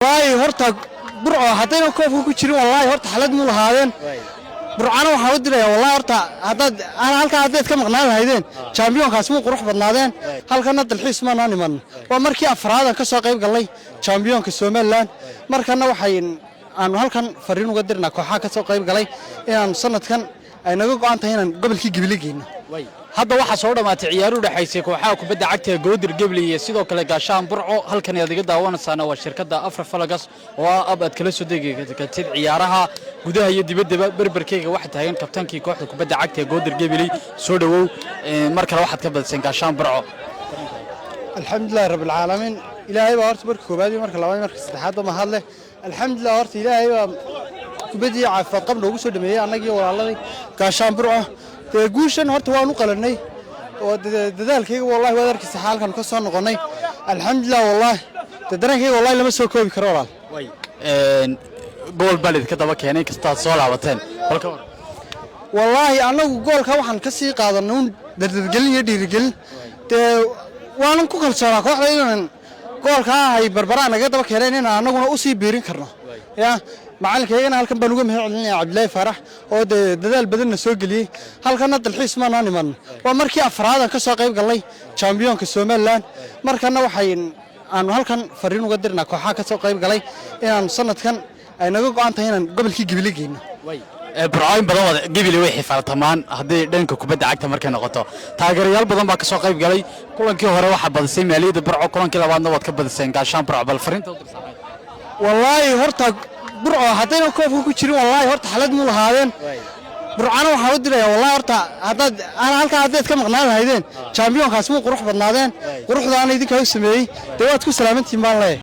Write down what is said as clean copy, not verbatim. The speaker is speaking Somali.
والله هرتا برعو هدينا كوفو كجيرين والله هرتا حلد مو لهادين برعانا waxaan u diray wallahi horta hadad aan halka hadeed ka maqnaan lahaydeen champion-kaas muu qurux badnaadeen halkana dalxiis ma niman waa markii afraad ka soo qayb galay champion-ka Soomaaliland markana waxay aan halkan fariin uga dirnaa kooxaha ka soo qayb galay inaan sanadkan ay naga go'an tahay inaan gobolkii Gibiligeena hadda waxa soo dhamaatay ciyaar u dhaxaysay kooxaha kubadda cagta Goodir Gibli iyo sidoo kale Gaashaan Burco halkan aad iga daawanaysaana waa shirkadda Afra Falagas oo aad kala soo deegaysid ciyaaraha gudaha iyo dibadda barbarkeyga waxa taagan kabtaankii kooxda kubadda cagta Goodir Gibli soo dhawow mar kale waxaad ka badiseen Gaashaan Burco alxamdulillah rabbil caalamiin ilaahay baa horta markii koobaad iyo markii labaad iyo markii saddexaad ma hadle alxamdulillah horta ilaahay baa kubadii caafimaad qab noogu soo dhameeyay anagii walaaladii Gaashaan Burco guushan horta waan u qalanay oo dadaalkayga wallahi waa darkiisa xaalkan ka soo noqonay alxamdulillah wallahi dareenkayga wallahi lama soo koobi karo walaal gool balid ka daba keenay kasta soo laabateen halka wallahi anagu goolka waxaan ka sii qaadanay dardargelin iyo dhiirigelin waan ku kalsoonaa kooxda inaan goolka ay barbaraan naga daba keeneen in anaguna u sii biirin karno ya macallinkayna halkan baan uga mahadcelinayaa Cabdullaahi Farax oo dadaal badan soo galiyay halkana dalxiis ma niman waa markii afraad ka soo qayb galay champion-ka Soomaaliland markana waxay aan halkan fariin uga dirnaa kooxaha ka soo qayb galay inaan sanadkan ay naga go'an tahay inaan gobolkii Gibiligeena Ibrahim badan wada Gibli way xifaaltamaan hadii dhanka kubadda cagta markay noqoto taageerayaal badan baa ka soo qayb galay kulankii hore waxa badisay maaliyada Burco kulankii labaadna wad ka badiseen Gaashaan Burco bal fariinta u dirsanay wallahi horta برعو هدينا كوفو كجيرين والله هرتا حلد مو لهادين برعانا waxaan u diray wallahi horta hadad aan halka hadeed ka maqnaan lahaydeen champion-kaas muu qurux badnaadeen quruxdaana idinka u sameeyay waad ku salaamantiin baan leeyahay